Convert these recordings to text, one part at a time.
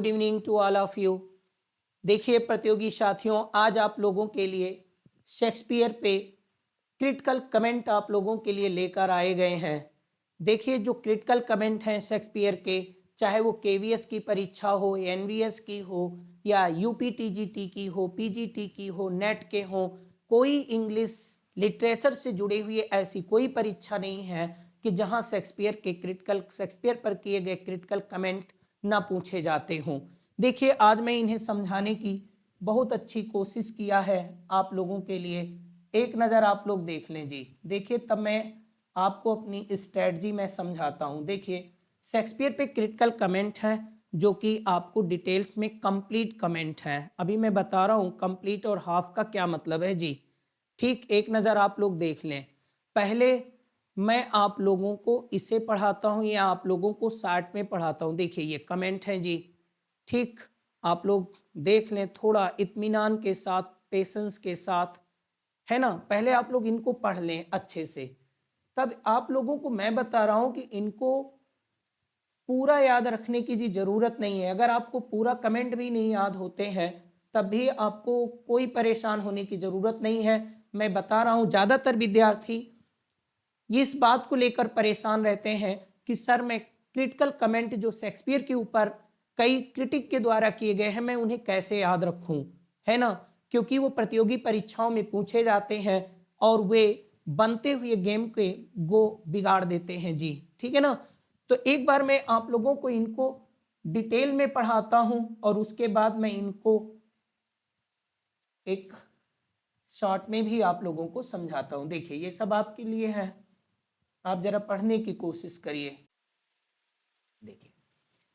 Good evening to all of you. देखिए प्रतियोगी साथियों, आज आप लोगों के लिए शेक्सपियर पे क्रिटिकल कमेंट आप लोगों के लिए लेकर आए गए हैं। देखिए जो क्रिटिकल कमेंट हैं शेक्सपियर के, चाहे वो केवीएस की परीक्षा हो, एनवीएस की हो, या यूपीटीजीटी की हो, पीजीटी की हो, नेट के हो, कोई इंग्लिश लिटरेचर से जुड़ी हुई ऐसी कोई परीक्षा नहीं है कि जहां शेक्सपियर पर किए गए क्रिटिकल कमेंट ना पूछे जाते हों। देखिए आज मैं इन्हें समझाने की बहुत अच्छी कोशिश किया है आप लोगों के लिए। एक नज़र आप लोग देख लें जी। देखिए तब मैं आपको अपनी स्ट्रेटजी में समझाता हूँ। देखिए शेक्सपियर पे क्रिटिकल कमेंट है जो कि आपको डिटेल्स में कंप्लीट कमेंट है। अभी मैं बता रहा हूँ कंप्लीट और हाफ का क्या मतलब है जी। ठीक, एक नज़र आप लोग देख लें। पहले मैं आप लोगों को इसे पढ़ाता हूँ या आप लोगों को शार्ट में पढ़ाता हूँ। देखिए ये कमेंट है जी। ठीक, आप लोग देख लें थोड़ा इत्मीनान के साथ, पेशेंस के साथ, है ना। पहले आप लोग इनको पढ़ लें अच्छे से, तब आप लोगों को मैं बता रहा हूं कि इनको पूरा याद रखने की जी जरूरत नहीं है। अगर आपको पूरा कमेंट भी नहीं याद होते हैं तब भी आपको कोई परेशान होने की जरूरत नहीं है। मैं बता रहा हूं ज्यादातर विद्यार्थी इस बात को लेकर परेशान रहते हैं कि सर मैं क्रिटिकल कमेंट जो शेक्सपियर के ऊपर कई क्रिटिक के द्वारा किए गए हैं मैं उन्हें कैसे याद रखूं, है ना। क्योंकि वो प्रतियोगी परीक्षाओं में पूछे जाते हैं और वे बनते हुए गेम के गो बिगाड़ देते हैं जी। ठीक है ना। तो एक बार मैं आप लोगों को इनको डिटेल में पढ़ाता हूं और उसके बाद मैं इनको एक शॉर्ट में भी आप लोगों को समझाता हूं। देखिए ये सब आपके लिए है, आप जरा पढ़ने की कोशिश करिए। देखिए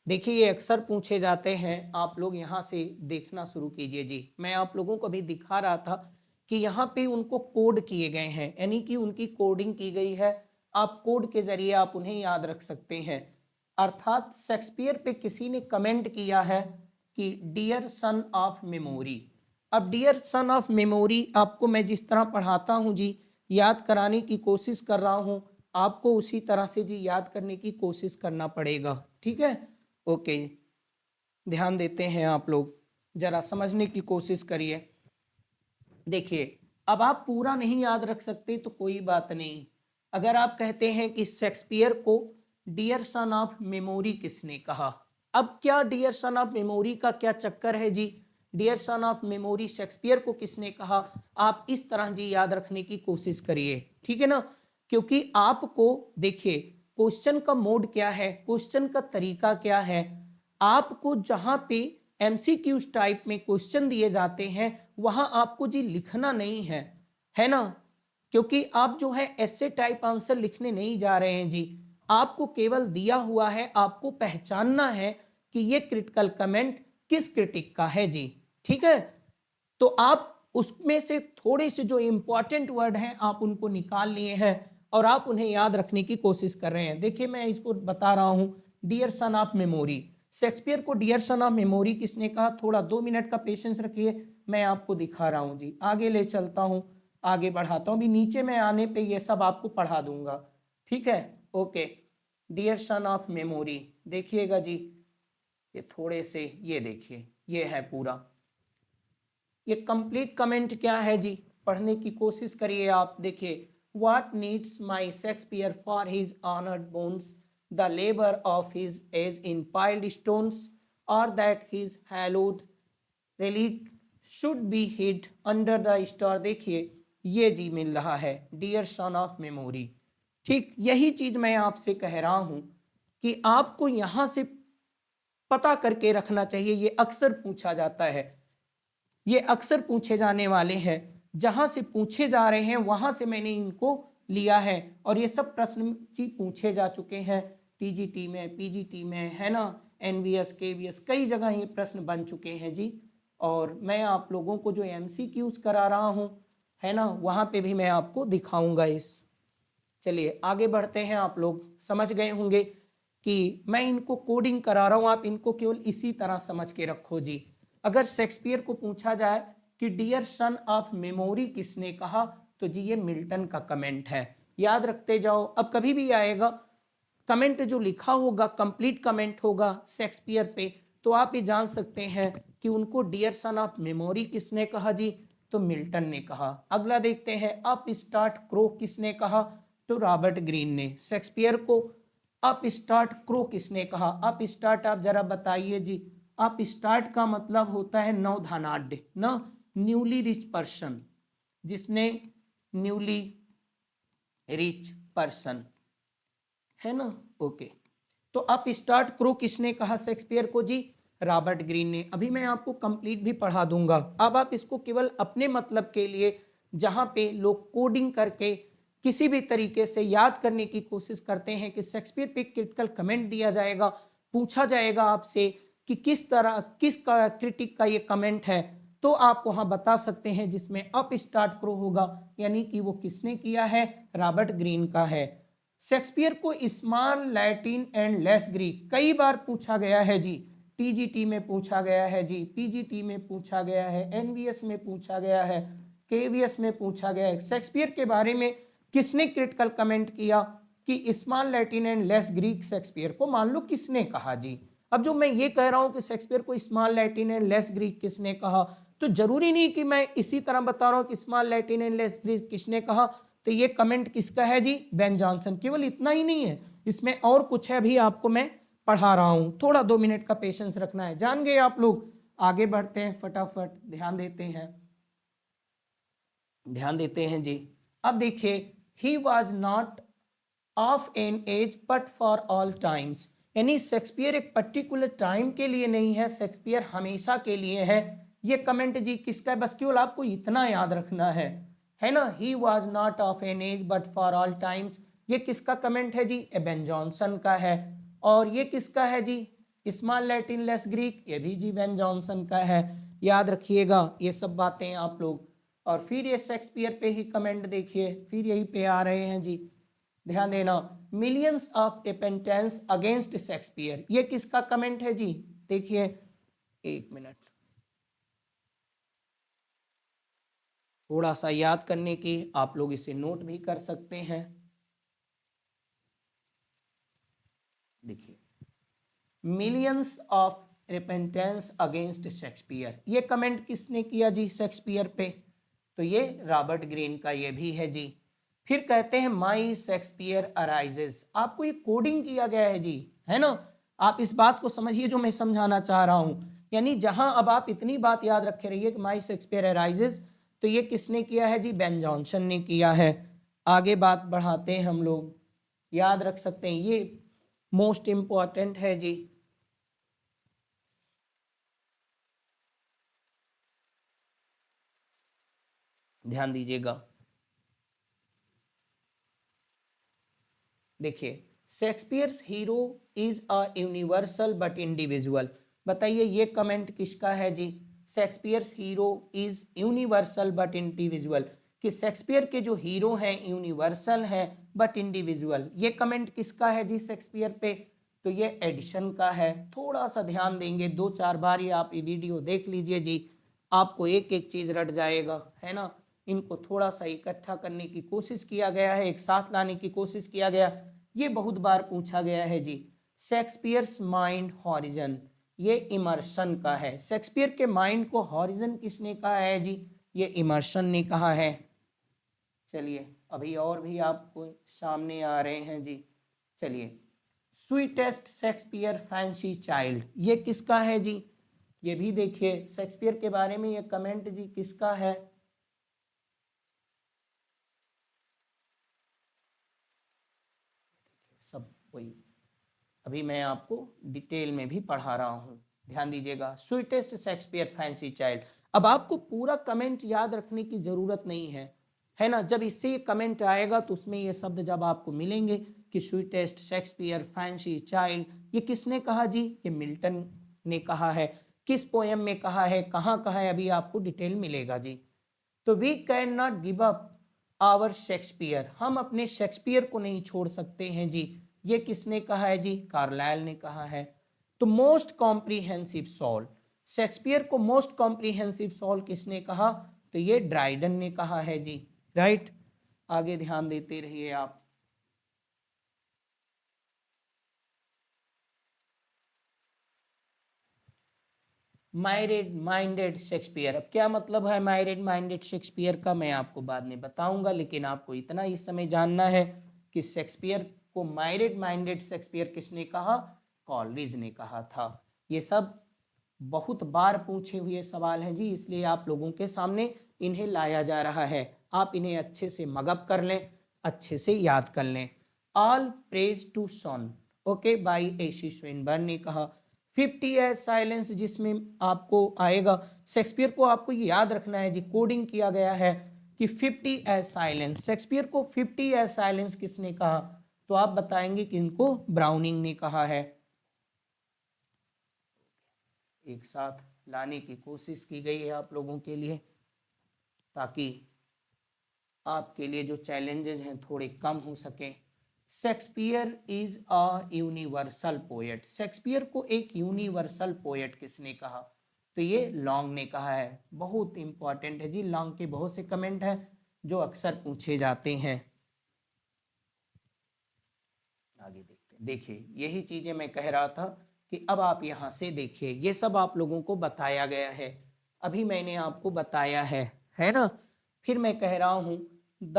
देखिए ये अक्सर पूछे जाते हैं, आप लोग यहाँ से देखना शुरू कीजिए जी। मैं आप लोगों को अभी दिखा रहा था कि यहाँ पे उनको कोड किए गए हैं, यानी कि उनकी कोडिंग की गई है। आप कोड के जरिए आप उन्हें याद रख सकते हैं। अर्थात शेक्सपियर पे किसी ने कमेंट किया है कि डियर सन ऑफ मेमोरी। अब डियर सन ऑफ मेमोरी आपको मैं जिस तरह पढ़ाता हूँ जी, याद कराने की कोशिश कर रहा हूँ, आपको उसी तरह से जी याद करने की कोशिश करना पड़ेगा। ठीक है, ओके। ध्यान देते हैं आप लोग, जरा समझने की कोशिश करिए। देखिए अब आप पूरा नहीं याद रख सकते तो कोई बात नहीं। अगर आप कहते हैं कि शेक्सपियर को डियर सन ऑफ मेमोरी किसने कहा, अब क्या डियर सन ऑफ मेमोरी का क्या चक्कर है जी। Dear son of memory Shakespeare को किसने कहा, आप इस तरह जी याद रखने की कोशिश करिए। ठीक है ना। क्योंकि आपको देखिए क्वेश्चन का मोड क्या है, क्वेश्चन का तरीका क्या है। आपको जहां पे एमसीक्यूज टाइप में क्वेश्चन दिए जाते हैं वहां आपको जी लिखना नहीं है ना। क्योंकि आप जो है ऐसे टाइप आंसर लिखने नहीं जा रहे हैं जी। आपको केवल दिया हुआ है, आपको पहचानना है कि ये क्रिटिकल कमेंट किस क्रिटिक का है जी। ठीक है, तो आप उसमें से थोड़े से जो इंपॉर्टेंट वर्ड हैं आप उनको निकाल लिए हैं और आप उन्हें याद रखने की कोशिश कर रहे हैं। देखिए मैं इसको बता रहा हूं, dear son of memory. Shakespeare को डियर सन ऑफ मेमोरी किसने कहा, थोड़ा 2 मिनट का पेशेंस रखिए, मैं आपको दिखा रहा हूं जी। आगे ले चलता हूं, आगे बढ़ाता हूं, भी नीचे में आने पे ये सब आपको पढ़ा दूंगा। ठीक है, okay. Dear son of memory देखिएगा जी, ये थोड़े से ये देखिए, ये है पूरा। ये कंप्लीट कमेंट क्या है जी, पढ़ने की कोशिश करिए आप। देखिए, what needs my Shakespeare for his honoured bones the labour of his age in piled stones और that his hallowed relic should be hid under the star. देखिए ये जी मिल रहा है डियर सन ऑफ मेमोरी। ठीक, यही चीज मैं आपसे कह रहा हूं कि आपको यहां से पता करके रखना चाहिए। ये अक्सर पूछा जाता है, ये अक्सर पूछे जाने वाले हैं, जहां से पूछे जा रहे हैं वहां से मैंने इनको लिया है। और ये सब प्रश्न जी पूछे जा चुके हैं टीजीटी में, पीजीटी में, है ना, एनवीएस केवीएस, कई जगह ये प्रश्न बन चुके हैं जी। और मैं आप लोगों को जो एमसीक्यूज करा रहा हूं, है ना, वहां पे भी मैं आपको दिखाऊंगा इस। चलिए आगे बढ़ते हैं। आप लोग समझ गए होंगे कि मैं इनको कोडिंग करा रहा हूं, आप इनको केवल इसी तरह समझ के रखो जी। अगर शेक्सपियर को पूछा जाए कि डियर सन ऑफ मेमोरी किसने कहा, तो जी ये मिल्टन का कमेंट है। याद रखते जाओ, अब कभी भी आएगा कमेंट जो लिखा होगा कंप्लीट कमेंट होगा शेक्सपियर पे, तो आप ये जान सकते हैं कि उनको डियर सन ऑफ मेमोरी किसने कहा जी, तो मिल्टन ने कहा। अगला देखते हैं, अप स्टार्ट क्रो किसने कहा, तो रॉबर्ट ग्रीन ने। शेक्सपियर को अप स्टार्ट क्रो किसने कहा, अप स्टार्ट आप जरा बताइए जी। अप स्टार्ट का मतलब होता है नवधनाढ़ ना, न्यूली रिच पर्सन, जिसने न्यूली रिच पर्सन, है ना, ओके। तो अप स्टार्ट क्रो किसने कहा शेक्सपियर को जी, रॉबर्ट ग्रीन ने। अभी मैं आपको कंप्लीट भी पढ़ा दूंगा, अब आप इसको केवल अपने मतलब के लिए, जहां पे लोग कोडिंग करके किसी भी तरीके से याद करने की कोशिश करते हैं कि शेक्सपियर पे क्रिटिकल कमेंट दिया जाएगा, पूछा जाएगा आपसे कि किस तरह किस क्रिटिक का ये कमेंट है, तो आप वहां बता सकते हैं जिसमें अप स्टार्ट क्रो होगा, यानी कि वो किसने किया है, रॉबर्ट ग्रीन का है। शेक्सपियर को small Latin and less Greek कई बार पूछा गया है जी, टीजीटी में पूछा गया है जी, पीजीटी में पूछा गया है, एनवीएस में पूछा गया है, केवीएस में पूछा गया है। शेक्सपियर के बारे में किसने क्रिटिकल कमेंट किया कि small Latin and less Greek, Shakespeare को मान लो किसने कहा जी। अब जो मैं ये कह रहा हूं कि शेक्सपियर को small Latin and less Greek किसने कहा, तो जरूरी नहीं कि मैं इसी तरह बता रहा हूं कि small Latin and less Greek किसने कहा, तो ये कमेंट किसका है जी, बेन जॉनसन। केवल इतना ही नहीं है, इसमें और कुछ है, अभी आपको मैं पढ़ा रहा हूं, थोड़ा 2 मिनट का पेशेंस रखना है। जान गए आप लोग, आगे बढ़ते हैं फटाफट, ध्यान देते हैं, ध्यान देते हैं जी। अब देखिए, he was not of an age but for all times, यानी शेक्सपियर एक पर्टिकुलर टाइम के लिए नहीं है, शेक्सपियर हमेशा के लिए है। ये कमेंट जी किसका है, बस केवल आपको इतना याद रखना है ना, he was not of an age but for all times, ये किसका कमेंट है जी, बेन जॉनसन का है। और ये किसका है जी, स्मॉल लैटिन लेस ग्रीक, ये भी जी बेन जॉनसन का है। याद रखिएगा ये सब बातें आप लोग। और फिर ये शेक्सपियर पे ही कमेंट देखिए, फिर यही पे आ रहे हैं जी, ध्यान देना, millions of repentance against Shakespeare, ये किसका कमेंट है जी, देखिए 1 मिनट, थोड़ा सा याद करने की, आप लोग इसे नोट भी कर सकते हैं। देखिए, millions of repentance against Shakespeare, ये कमेंट किसने किया जी शेक्सपियर पे, तो ये रॉबर्ट ग्रीन का ये भी है जी। फिर कहते हैं माई शेक्सपियर अराइजेस, आपको ये कोडिंग किया गया है जी, है ना। आप इस बात को समझिए जो मैं समझाना चाह रहा हूं, यानी जहां अब आप इतनी बात याद रखे रहिए कि माई शेक्सपियर अराइजेस, तो ये किसने किया है जी, बेन जॉनसन ने किया है। आगे बात बढ़ाते हैं हम लोग, याद रख सकते हैं, ये मोस्ट इंपॉर्टेंट है जी। ध्यान दीजिएगा, देखिए, Shakespeare's hero is a universal but individual, बताइए ये कमेंट किसका है जी, Shakespeare's hero is universal but individual, कि शेक्सपियर के जो हीरो हैं यूनिवर्सल हैं बट इंडिविजुअल, ये कमेंट किसका है जी शेक्सपियर पे, तो ये एडिशन का है। थोड़ा सा ध्यान देंगे, 2-4 बार ही आप ये वीडियो देख लीजिए जी, आपको एक एक चीज रट जाएगा, है ना। इनको थोड़ा सा इकट्ठा करने की कोशिश किया गया है, एक साथ लाने की कोशिश किया गया, ये बहुत बार पूछा गया है जी। शेक्सपियर्स माइंड हॉरिजन, ये इमर्शन का है, शेक्सपियर के माइंड को हॉरिजन किसने कहा है जी, ये इमर्शन ने कहा है। चलिए, अभी और भी आपको सामने आ रहे हैं जी। चलिए, स्वीटेस्ट शेक्सपियर फैंसी चाइल्ड, ये किसका है जी, ये भी देखिए शेक्सपियर के बारे में ये कमेंट जी किसका है, सब वही, अभी मैं आपको डिटेल में भी पढ़ा रहा हूँ, ध्यान दीजिएगा, स्वीटेस्ट शेक्सपियर फैंसी चाइल्ड। अब आपको पूरा कमेंट याद रखने की जरूरत नहीं है ना, जब इससे ये कमेंट आएगा तो उसमें ये शब्द जब आपको मिलेंगे कि स्वीटेस्ट शेक्सपियर फैंसी चाइल्ड, ये किसने कहा जी, ये मिल्टन ने कहा है। किस पोएम में कहा है, कहाँ कहा है, अभी आपको डिटेल मिलेगा जी। तो we can not give up our Shakespeare, हम अपने शेक्सपियर को नहीं छोड़ सकते हैं जी, ये किसने कहा है जी, कार्लाइल ने कहा है। तो मोस्ट कॉम्प्रीहेंसिव सॉल, शेक्सपियर को मोस्ट कॉम्प्रीहेंसिव सॉल किसने कहा, तो ये ड्राइडन ने कहा है जी, राइट। आगे ध्यान देते रहिए आप। Myriad minded Shakespeare. अब क्या मतलब है माइरेड माइंडेड शेक्सपियर का, मैं आपको बाद में बताऊंगा, लेकिन आपको इतना इस समय जानना है कि शेक्सपियर को माइरेड माइंडेड शेक्सपियर किसने कहा, कॉलरिज ने कहा था। ये सब बहुत बार पूछे हुए सवाल हैं जी, इसलिए आप लोगों के सामने इन्हें लाया जा रहा है। आप इन्हें अच्छे से मगअप कर लें, अच्छे से याद कर लें। All praise to sun, okay, by A C Swinburne ने कहा। 50 एज साइलेंस, जिसमें आपको आएगा, शेक्सपियर को आपको ये याद रखना है जी, कोडिंग किया गया है कि 50 एज साइलेंस। शेक्सपियर को 50 एज साइलेंस किसने कहा, तो आप बताएंगे कि इनको ब्राउनिंग ने कहा है। एक साथ लाने की कोशिश की गई है आप लोगों के लिए, ताकि आपके लिए जो चैलेंजेस हैं थोड़े कम हो सके। Shakespeare is a universal poet. Shakespeare को एक यूनिवर्सल पोएट किसने कहा, तो ये लॉन्ग ने कहा है। बहुत इंपॉर्टेंट है जी, लॉन्ग के बहुत से कमेंट हैं जो अक्सर पूछे जाते हैं। आगे देखते हैं। देखिए यही चीजें मैं कह रहा था कि अब आप यहां से देखिए, ये सब आप लोगों को बताया गया है, अभी मैंने आपको बताया है ना। फिर मैं कह रहा हूं द,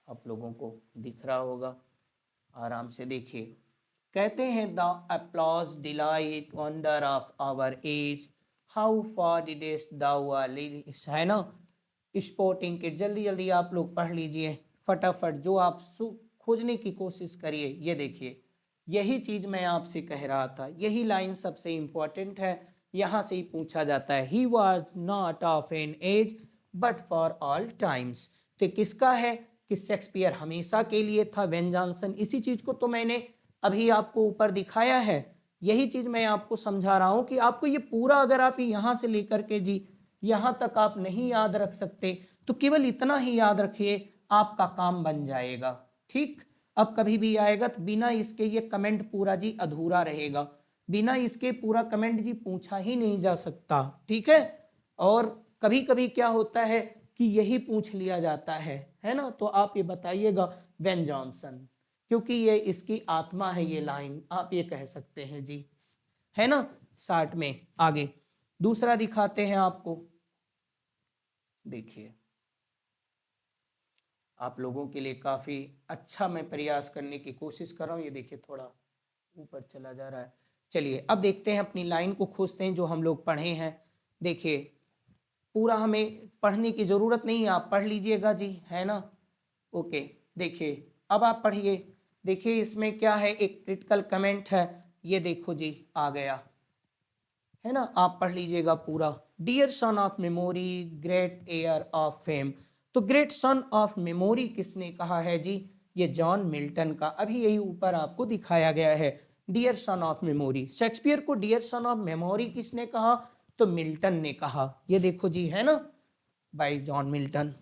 आप लोगों को दिख रहा होगा, आराम से देखिए। कहते हैं the applause delight wonder of our age, how far didst thou, है ना। स्पोर्टिंग किट, जल्दी जल्दी आप लोग पढ़ लीजिए फटाफट, जो आप खोजने की कोशिश करिए। ये देखिए यही चीज मैं आपसे कह रहा था, यही लाइन सबसे इंपॉर्टेंट है, यहां से ही पूछा जाता है। He was not of an age but for all times. तो किसका है कि शेक्सपियर हमेशा के लिए था। वेन जॉनसन, इसी चीज को तो मैंने अभी आपको ऊपर दिखाया है, यही चीज मैं आपको समझा रहा हूं कि आपको ये पूरा, अगर आप यहां से लेकर के जी यहां तक आप नहीं याद रख सकते, तो केवल इतना ही याद रखिए, आपका काम बन जाएगा। ठीक, अब कभी भी आएगा तो बिना इसके ये कमेंट पूरा जी अधूरा रहेगा, बिना इसके पूरा कमेंट जी पूछा ही नहीं जा सकता। ठीक है, और कभी कभी क्या होता है कि यही पूछ लिया जाता है ना। तो आप ये बताइएगा वेन जॉनसन, क्योंकि ये इसकी आत्मा है, ये लाइन आप ये कह सकते हैं जी, है ना। 60 में आगे दूसरा दिखाते हैं आपको। देखिए आप लोगों के लिए काफी अच्छा मैं प्रयास करने की कोशिश कर रहा हूं। ये देखिए थोड़ा ऊपर चला जा रहा है। चलिए अब देखते हैं, अपनी लाइन को खोजते हैं जो हम लोग पढ़े हैं। देखिए पूरा हमें पढ़ने की जरूरत नहीं है, आप पढ़ लीजिएगा जी, है ना। ओके, देखिए अब आप पढ़िए। देखिए इसमें क्या है, एक क्रिटिकल कमेंट है, ये देखो जी आ गया, है ना। आप पढ़ लीजिएगा पूरा। Dear son of memory, great heir of fame. तो ग्रेट सन ऑफ मेमोरी किसने कहा है जी, ये जॉन मिल्टन का, अभी यही ऊपर आपको दिखाया गया है। Dear son of memory, Shakespeare को डियर सन ऑफ मेमोरी किसने कहा, तो मिल्टन ने कहा। ये देखो जी, है ना, बाय जॉन मिल्टन।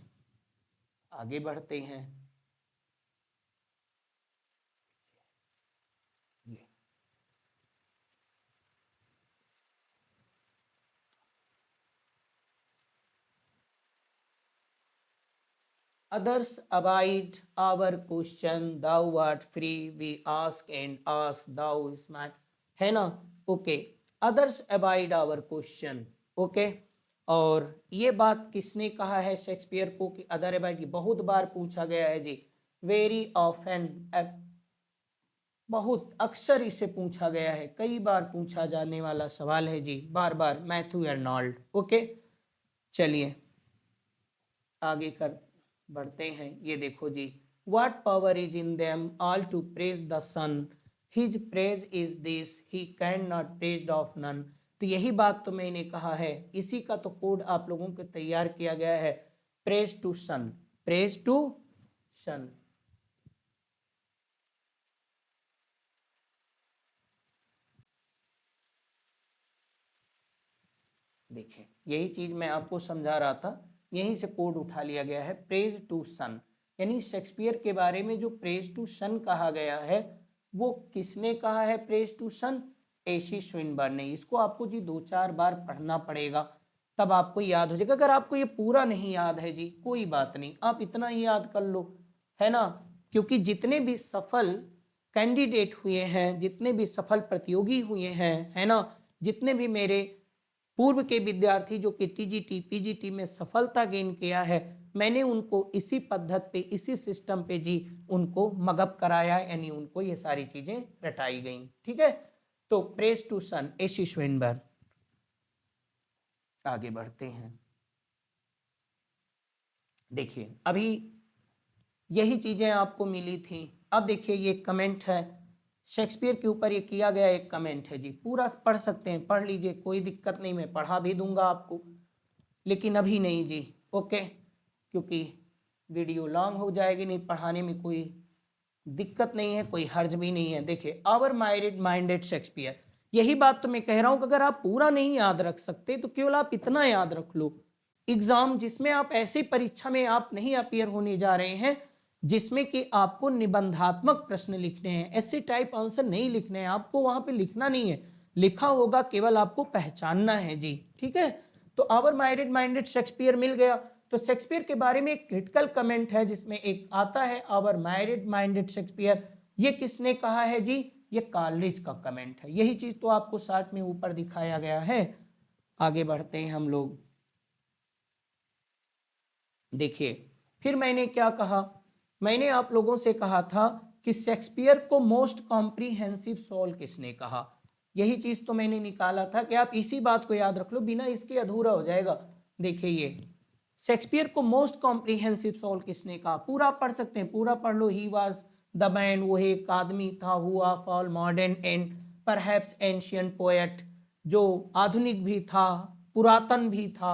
आगे बढ़ते हैं। Others abide our question, thou art free, we ask and ask, thou smart, है ना। Okay, others abide our question, okay. और ये बात किसने कहा है शेक्सपियर को कि अदर अबाइड, बहुत बार पूछा गया है जी, वेरी ऑफन, बहुत अक्सर इसे पूछा गया है, कई बार पूछा जाने वाला सवाल है जी, बार बार, मैथ्यू अर्नोल्ड। ओके, चलिए आगे कर बढ़ते हैं। ये देखो जी, what power is in them all to praise the sun, his praise is this, he can not praise of none. तो यही बात तो मैंने कहा है, इसी का तो कोड आप लोगों को तैयार किया गया है, praise to sun, praise to sun. देखिए यही चीज मैं आपको समझा रहा था, यहीं से कोड उठा लिया गया है, प्रेज टू सन। यानी शेक्सपियर के बारे में जो प्रेज टू सन कहा गया है, वो किसने कहा है प्रेज टू सन, एशी स्विनबर्न ने। इसको आपको जी 2-4 बार पढ़ना पड़ेगा, तब आपको याद हो जाएगा। अगर आपको ये पूरा नहीं याद है जी, कोई बात नहीं, आप इतना ही याद कर लो, है ना, क्योंकि जितने भी सफल कैंडिडेट हुए हैं, जितने भी सफल प्रतियोगी हुए हैं, है ना, जितने भी मेरे पूर्व के विद्यार्थी जो कि टीजीटी पीजीटी में सफलता गेन किया है, मैंने उनको इसी पद्धति पे, इसी सिस्टम पे जी उनको मगअप कराया, यानी उनको ये सारी चीजें रटाई गई। ठीक है, तो प्रेस टू सन एशी श्वेनबर्ग। आगे बढ़ते हैं। देखिए अभी यही चीजें आपको मिली थी। अब देखिए ये कमेंट है, शेक्सपियर के ऊपर ये किया गया एक कमेंट है जी, पूरा पढ़ सकते हैं, पढ़ लीजिए, कोई दिक्कत नहीं, मैं पढ़ा भी दूंगा आपको, लेकिन अभी नहीं जी, ओके, क्योंकि वीडियो लॉन्ग हो जाएगी, नहीं पढ़ाने में कोई दिक्कत नहीं है, कोई हर्ज भी नहीं है। देखिए आवर माइंडेड माइंडेड शेक्सपियर, यही बात तो मैं कह रहा हूं कि अगर आप पूरा नहीं याद रख सकते तो केवल आप इतना याद रख लो। एग्जाम जिसमें आप ऐसी परीक्षा में आप नहीं अपियर होने जा रहे हैं जिसमें कि आपको निबंधात्मक प्रश्न लिखने हैं, ऐसे टाइप आंसर नहीं लिखने हैं, आपको वहां पे लिखना नहीं है, लिखा होगा केवल आपको पहचानना है जी। ठीक है, तो आवर माइंडेड माइंडेड शेक्सपियर मिल गया। तो शेक्सपियर के बारे में एक क्रिटिकल कमेंट है जिसमें एक आता है आवर माइंडेड माइंडेड शेक्सपियर, ये किसने कहा है जी, ये कार्लरिज का कमेंट है। यही चीज तो आपको चार्ट में ऊपर दिखाया गया है। आगे बढ़ते हैं हम लोग। देखिए फिर मैंने क्या कहा, मैंने आप लोगों से कहा था कि शेक्सपियर को मोस्ट कॉम्प्रिहेंसिव सोल किसने कहा, यही चीज तो मैंने निकाला था कि आप इसी बात को याद रख लो, बिना इसके अधूरा हो जाएगा। देखिए ये शेक्सपियर को मोस्ट कॉम्प्रिहेंसिव सोल किसने कहा, पूरा पढ़ सकते हैं, पूरा पढ़ लो। ही वाज द मैन, वो एक आदमी था, who of all modern and perhaps ancient poet, जो आधुनिक भी था, पुरातन भी था,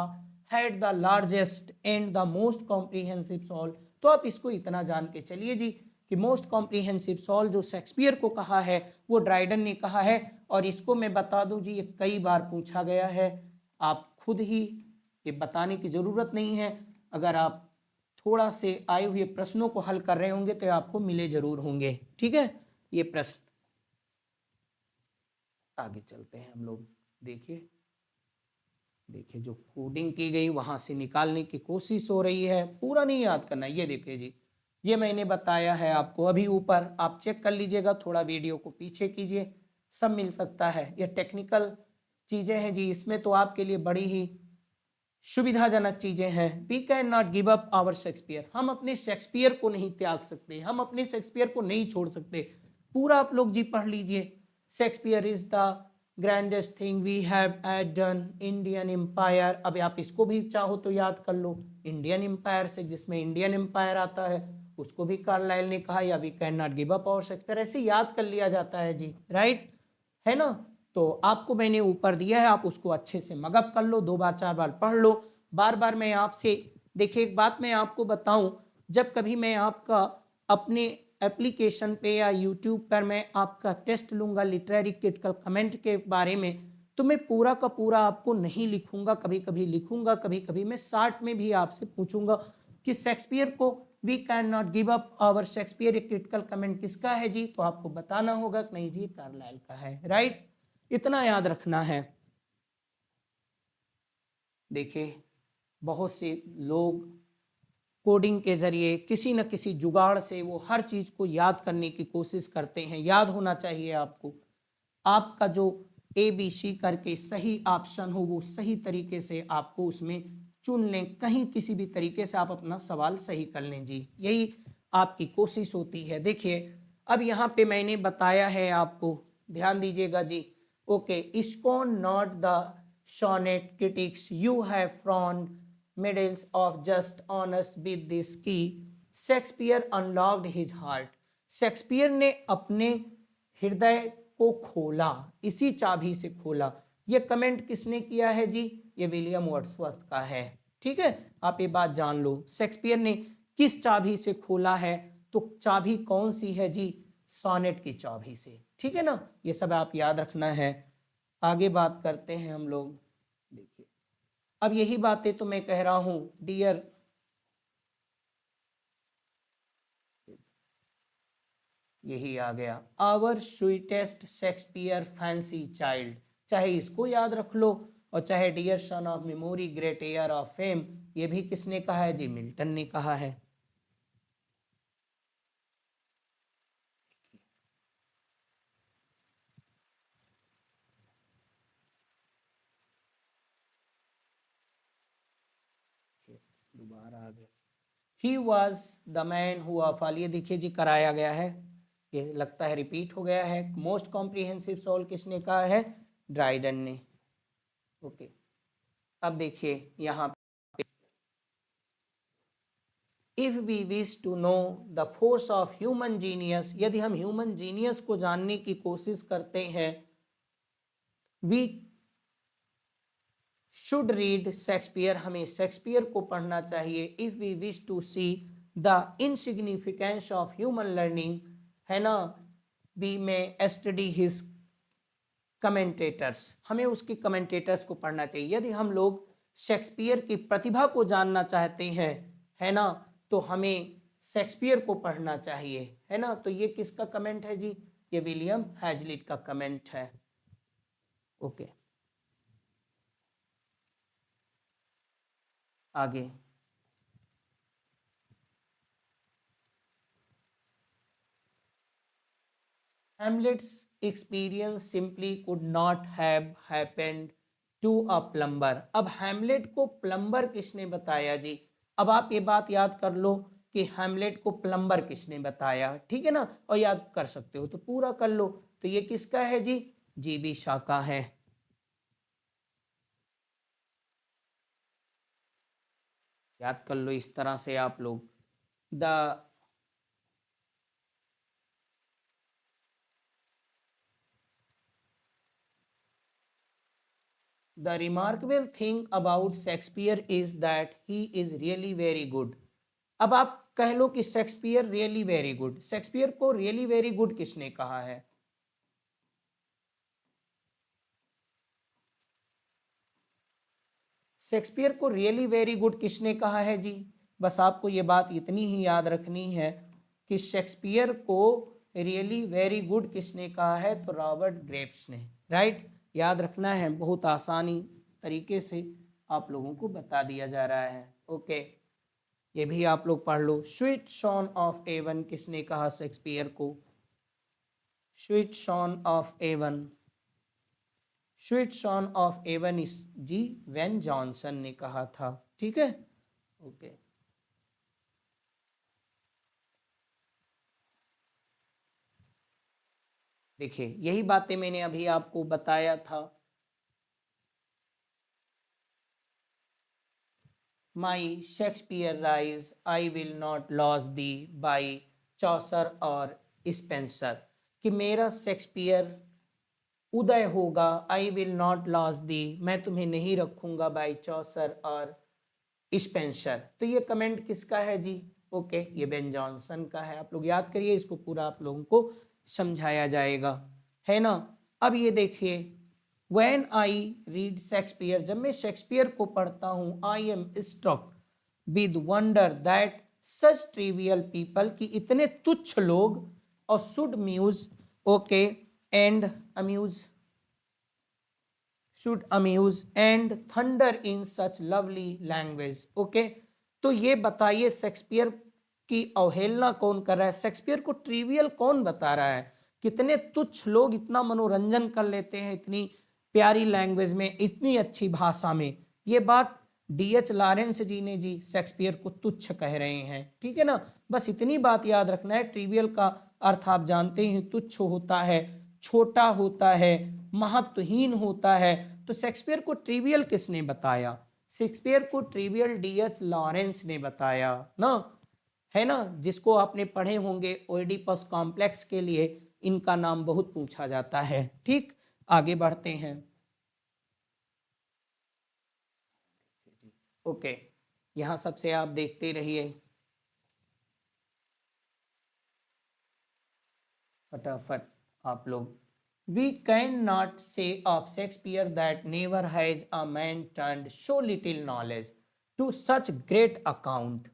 had the largest and the most comprehensive soul. तो आप इसको इतना जान के चलिए जी कि मोस्ट कॉम्प्रिहेंसिव सोल जो शेक्सपियर को कहा है वो ड्राइडन ने कहा है। और इसको मैं बता दूं जी, ये कई बार पूछा गया है, आप खुद ही ये बताने की जरूरत नहीं है, अगर आप थोड़ा से आए हुए प्रश्नों को हल कर रहे होंगे तो आपको मिले जरूर होंगे। ठीक है, ये प्रश्न। आगे चलते हैं हम लोग। देखिए देखिए जो कोडिंग की गई वहां से निकालने की कोशिश हो रही है, पूरा नहीं याद करना। ये देखिए जी, ये मैंने बताया है आपको अभी ऊपर, आप चेक कर लीजिएगा, थोड़ा वीडियो को पीछे कीजिए, सब मिल सकता है। ये टेक्निकल चीजें हैं जी, इसमें तो आपके लिए बड़ी ही सुविधाजनक चीजें हैं। We can not give up our Shakespeare, हम अपने शेक्सपियर को नहीं त्याग सकते, हम अपने शेक्सपियर को नहीं छोड़ सकते। पूरा आप लोग जी पढ़ लीजिए, Shakespeare is the grandest thing we have done Indian empire. अब आप इसको भी चाहो तो याद कर लो, इंडियन एम्पायर से, जिसमें इंडियन एम्पायर आता है उसको भी कार्लाइल ने कहा, या we can not give up our Shakespeare, ऐसे याद कर लिया जाता है जी, राइट, है ना। तो आपको मैंने ऊपर दिया है, आप उसको अच्छे से मगअप कर लो, 2 बार 4 बार पढ़ लो। बार बार मैं आपसे, देखिए एक बात मैं आपको बताऊं, जब कभी मैं आपका अपने एप्लीकेशन पे या यूट्यूब पर मैं आपका टेस्ट लूंगा लिटरेरी क्रिटिकल कमेंट के बारे में, तो मैं पूरा का पूरा आपको नहीं लिखूंगा, कभी कभी लिखूंगा, कभी कभी मैं शार्ट में भी आपसे पूछूंगा कि शेक्सपियर को we can not give up our Shakespeare, एक क्रिटिकल कमेंट किसका है जी, तो आपको बताना होगा कि नहीं जी कार्लाइल का है, राइट, इतना याद रखना है। देखिए बहुत से लोग कोडिंग के जरिए किसी न किसी जुगाड़ से वो हर चीज को याद करने की कोशिश करते हैं, याद होना चाहिए आपको, आपका जो ABC करके सही ऑप्शन हो वो सही तरीके से आपको उसमें चुन लें, कहीं किसी भी तरीके से आप अपना सवाल सही कर लें जी, यही आपकी कोशिश होती है। देखिए अब यहाँ पे मैंने बताया है आपको, ध्यान दीजिएगा जी, okay, scorn not the sonnet critics, you have thrown medals of just honors with this key, Shakespeare unlocked his heart, Shakespeare ने अपने हृदय को खोला, इसी चाबी से खोला। ये कमेंट किसने किया है जी, ये विलियम वर्ड्सवर्थ का है। ठीक है, आप ये बात जान लो, शेक्सपियर ने किस चाबी से खोला है, तो चाबी कौन सी है जी, सोनेट की चाबी से। ठीक है ना, ये सब आप याद रखना है। आगे बात करते हैं हम लोग। देखिए अब यही बातें तो मैं कह रहा हूं डियर, यही आ गया, our sweetest Shakespeare fancy child, चाहे इसको याद रख लो, और चाहे dear son of memory great heir of fame, ये भी किसने कहा है जी? मिल्टन ने कहा है। दोबारा आ गया। He was the man who of ये देखिए जी कराया गया है, ये लगता है रिपीट हो गया है। मोस्ट कॉम्प्रिहेंसिव सोल किसने कहा है? ड्राइडन ने। ओके, अब देखिए यहाँ पे, if we wish to know the force of human genius, यदि हम ह्यूमन जीनियस को जानने की कोशिश करते हैं, वी शुड रीड शेक्सपियर, हमें शेक्सपियर को पढ़ना चाहिए। If we wish to see the insignificance of human learning, है ना, वी में स्टडी हिज कमेंटेटर्स, हमें उसके कमेंटेटर्स को पढ़ना चाहिए। यदि हम लोग शेक्सपियर की प्रतिभा को जानना चाहते हैं, है ना, तो हमें शेक्सपियर को पढ़ना चाहिए, है ना। तो ये किसका कमेंट है जी? ये विलियम हैजलिट का कमेंट है। ओके, आगे Hamlet's experience simply could not have happened to a plumber। अब हैमलेट को प्लम्बर किसने बताया जी? अब आप ये बात याद कर लो कि हैमलेट को प्लम्बर किसने बताया, ठीक है ना, और याद कर सकते हो तो पूरा कर लो। तो ये किसका है जी? जीबी शाह का है। याद कर लो इस तरह से आप लोग। The The remarkable thing about Shakespeare is that he is really very good। अब आप कह लो कि Shakespeare really very good. Shakespeare को रियली वेरी गुड किसने कहा है? शेक्सपियर को रियली वेरी गुड किसने कहा है जी? बस आपको ये बात इतनी ही याद रखनी है कि शेक्सपियर को रियली वेरी गुड किसने कहा है? तो रॉबर्ट ग्रेव्स ने, राइट। याद रखना है, बहुत आसानी तरीके से आप लोगों को बता दिया जा रहा है। ओके, ये भी आप लोग पढ़ लो। स्वीट सॉन ऑफ एवन किसने कहा शेक्सपियर को? Sweet swan of Avon, sweet swan of Avon इस जी वेन जॉनसन ने कहा था, ठीक है। ओके, देखिए यही बातें मैंने अभी आपको बताया था। My Shakespeare rise I will not lose thee by Chaucer और स्पेंसर, कि मेरा शेक्सपियर उदय होगा, I will not lose thee, मैं तुम्हें नहीं रखूंगा, बाई चौसर और स्पेंसर। तो ये कमेंट किसका है जी? ओके, ये बेन जॉनसन का है। आप लोग याद करिए, इसको पूरा आप लोगों को समझाया जाएगा, है ना। अब ये देखिए, व्हेन आई रीड शेक्सपियर, जब मैं शेक्सपियर को पढ़ता हूँ, I am struck with wonder that such trivial people, कि इतने तुच्छ लोग, और should muse, okay, and amuse, should amuse and thunder in such lovely language। Okay, तो ये बताइए शेक्सपियर की अवहेलना कौन कर रहा है? शेक्सपियर को ट्रिवियल कौन बता रहा है? कितने तुच्छ लोग इतना मनोरंजन कर लेते हैं इतनी प्यारी लैंग्वेज में, इतनी अच्छी भाषा में। ये बात डीएच लॉरेंस जी ने जी शेक्सपियर को तुच्छ कह रहे हैं, ठीक है ना। बस इतनी बात याद रखना है, ट्रिवियल का अर्थ आप जानते हैं, तुच्छ होता है, छोटा होता है, महत्वहीन होता है। तो शेक्सपियर को ट्रिवियल किसने बताया? शेक्सपियर को ट्रिवियल डीएच लॉरेंस ने बताया ना, है ना, जिसको आपने पढ़े होंगे ओइडिपस कॉम्प्लेक्स के लिए इनका नाम बहुत पूछा जाता है। ठीक, आगे बढ़ते हैं। ओके, यहां सबसे आप देखते रहिए फटाफट आप लोग। We cannot say of Shakespeare that never has a man turned so little knowledge to such great account।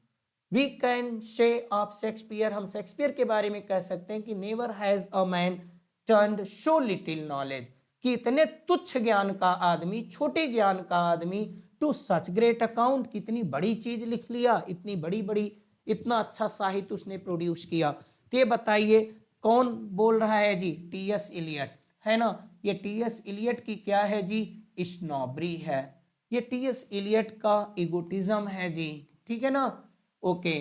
We can say of Shakespeare, हम शेक्सपियर के बारे में कह सकते हैं कि never has a man turned so little knowledge, कि इतने तुच्छ ज्ञान का आदमी, छोटे ज्ञान का आदमी, टू सच ग्रेट अकाउंट, कितनी बड़ी चीज लिख लिया, इतनी बड़ी बड़ी, इतना अच्छा साहित्य उसने प्रोड्यूस किया। तो ये बताइए कौन बोल रहा है जी? टी एस इलियट, है ना। ये टी एस इलियट की क्या है जी? स्नॉबरी है। ये टी एस इलियट का इगोटिज्म है जी, ठीक है ना। ओके,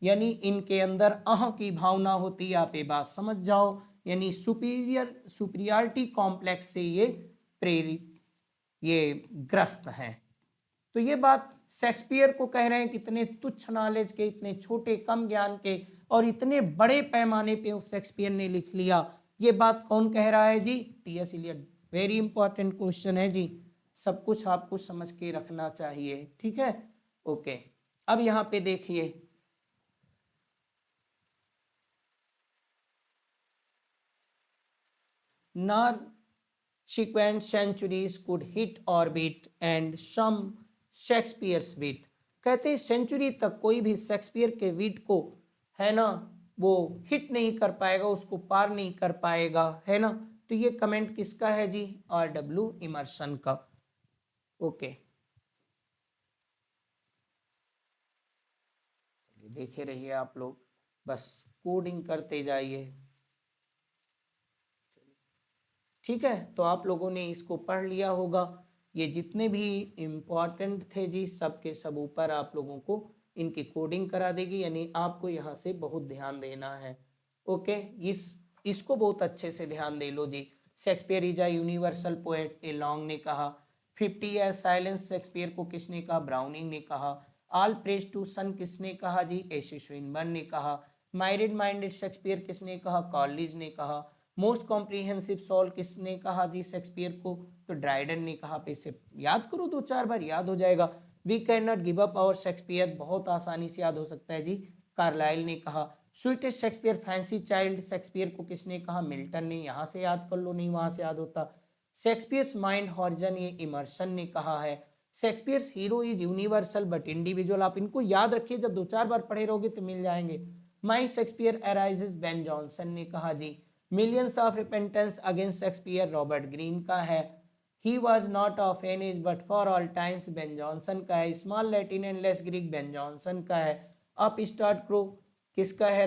यानी इनके अंदर अह की भावना होती है, आप ये बात समझ जाओ। यानी सुपीरियरिटी कॉम्प्लेक्स से ये प्रेरित, ये ग्रस्त हैं। तो ये बात शेक्सपियर को कह रहे हैं, कितने तुच्छ नॉलेज के, इतने छोटे कम ज्ञान के, और इतने बड़े पैमाने पे शेक्सपियर ने लिख लिया। ये बात कौन कह रहा है जी? T S Eliot. Very important question है जी, सब कुछ आपको समझ के रखना चाहिए, ठीक है। ओके, अब यहाँ पे देखिए, nor sequent centuries could hit orbit and some Shakespeare's wit। कहते हैं सेंचुरी तक कोई भी शेक्सपियर के विट को, है ना, वो हिट नहीं कर पाएगा, उसको पार नहीं कर पाएगा, है ना। तो ये कमेंट किसका है जी? आर डब्ल्यू इमर्सन का। ओके, देखे रहिए आप लोग, बस कोडिंग करते जाइए, ठीक है। तो आप लोगों ने इसको पढ़ लिया होगा। ये जितने भी इम्पॉर्टेंट थे जी, सब के सब ऊपर आप लोगों को इनकी कोडिंग करा देगी, यानी आपको यहाँ से बहुत ध्यान देना है। ओके, इसको बहुत अच्छे से ध्यान दे लो जी। Shakespeare is a universal poet, A Long ने कहा। 50 ईयर्स साइलेंस शेक्सपियर को किसने कहा? ब्राउनिंग ने कहा। ऑल प्रेज टू सन किसने कहा जी? एशी स्विनबर्न ने कहा। माइरेड माइंडेड शेक्सपियर किसने कहा? कॉलिज ने कहा। मोस्ट कॉम्प्रिहेंसिव सॉल किसने कहा जी शेक्सपियर को? तो ड्राइडन ने कहा। पे से याद करो, दो चार बार याद हो जाएगा। We can not give up our Shakespeare, बहुत आसानी से याद हो सकता है जी। कार्लाइल ने कहा। Sweetest Shakespeare fancy child Shakespeare को किसने कहा? मिल्टन ने। यहाँ से याद कर लो, नहीं वहां से याद होता। शेक्सपियर्स माइंड हॉरिजन, ये इमर्सन ने कहा है। Shakespeare's hero is universal but individual, आप इनको याद रखिए, जब दो चार बार पढ़े रहोगे तो मिल जाएंगे। My Shakespeare arises, Ben Jonson ने कहा जी। Millions of repentance against Shakespeare, Robert Greene का है। He was not of an age but for all times, Ben Jonson का है। Small Latin and less Greek, Ben Jonson का है। Up start crow किसका है?